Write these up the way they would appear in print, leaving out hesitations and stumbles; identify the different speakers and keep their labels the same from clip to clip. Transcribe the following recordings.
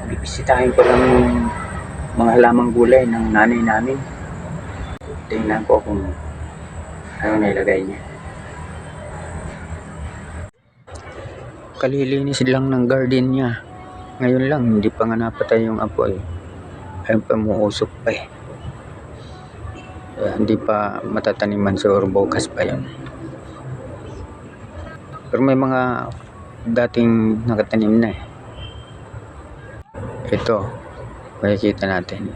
Speaker 1: Bibisitahin ko lang yung mga halamang gulay ng nanay namin. Tingnan ko kung ano nailagay niya. Kalilinis lang ng garden niya. Ngayon lang, hindi pa nga napatay yung apoy. Ayun pa, umuusok pa eh. Hindi pa matataniman sa bukas pa yun. Pero may mga dating nakatanim na eh. Ito, makikita natin.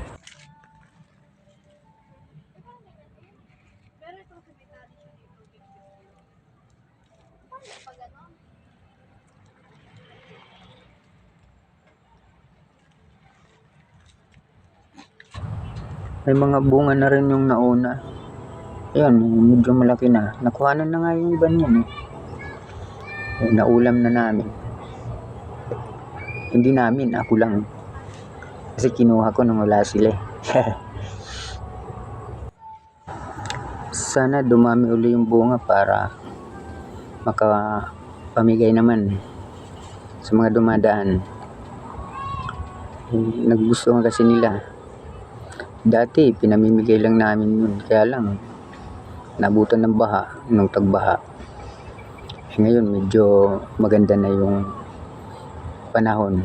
Speaker 1: May mga bunga na rin yung nauna. Ayan, medyo malaki na. Nakuhanan na nga yung iba niyan eh. Naulam na namin. Hindi namin, ako lang. Kasi kinuha ko nang wala sila. Sana dumami uli yung bunga para makapamigay naman sa mga dumadaan. Naggustuhan kasi nila. Dati, pinamimigay lang namin yun. Kaya lang, nabutan ng baha, nung tagbaha. Ngayon, medyo maganda na yung panahon.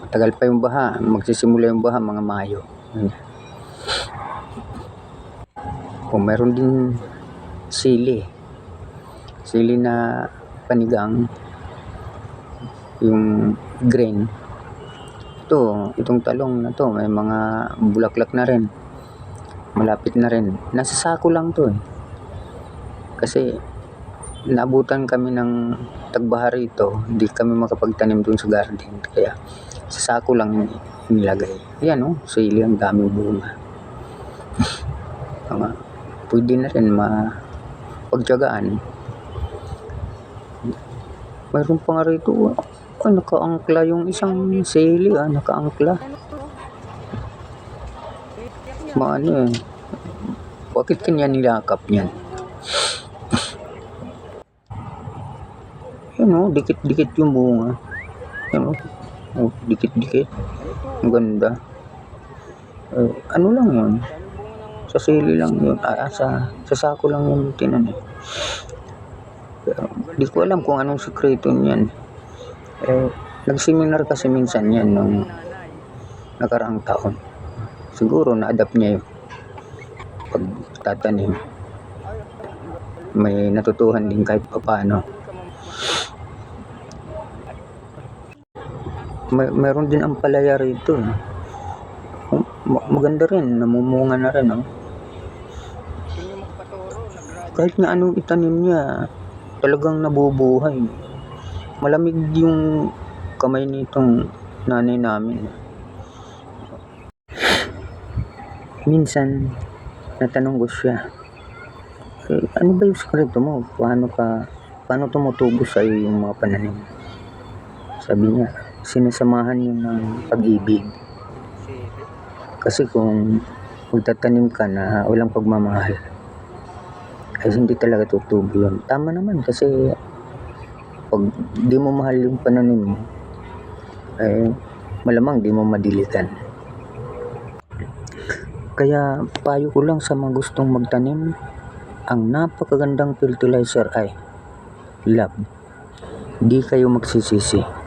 Speaker 1: Matagal pa yung baha. Magsisimula yung baha, mga Mayo. Kung meron din sili. Sili na panigang. Yung green. Itong talong na to, may mga bulaklak na rin. Malapit na rin. Nasa sako lang to eh. Kasi naabutan kami ng tagbaha rito. Hindi kami makapagtanim dun sa garden. Kaya sa sako lang nilagay. Yan oh, sili, ang daming bunga. Pwede na rin mapagtyagaan. Mayroon pa nga rito. Nakaangkla yung isang sili. Nakaangkla. Maano eh. Bakit kanya nilakap niyan? Yan o, dikit-dikit yung bunga. Yan o, dikit-dikit. Ang ganda. Ano lang yun? Sa sili lang yun. Sa sako lang yun tinanim. Pero di ko alam kung anong sekreto niyan. Nagseminar kasi minsan yan nung nakaraang taon. Siguro na-adapt niya yung pagtatanim. May natutuhan din kahit paano. Meron din ang palaya rito. Maganda rin, namumunga na rin. Kahit nga anong itanim niya, talagang nabubuhay. Malamig yung kamay nitong nanay namin. Minsan, natanong ko siya, ano ba yung sekreto mo? Paano tumutubo sa'yo yung mga pananim? Sabi niya, sinasamahan yun ng pag-ibig. Kasi kung magtatanim ka na walang pagmamahal, ay hindi talaga tutubo yun. Tama naman kasi pag di mo mahal yung pananim mo, ay malamang di mo madilitan. Kaya payo ko lang sa mga gustong magtanim, ang napakagandang fertilizer ay love. Di kayo magsisisi.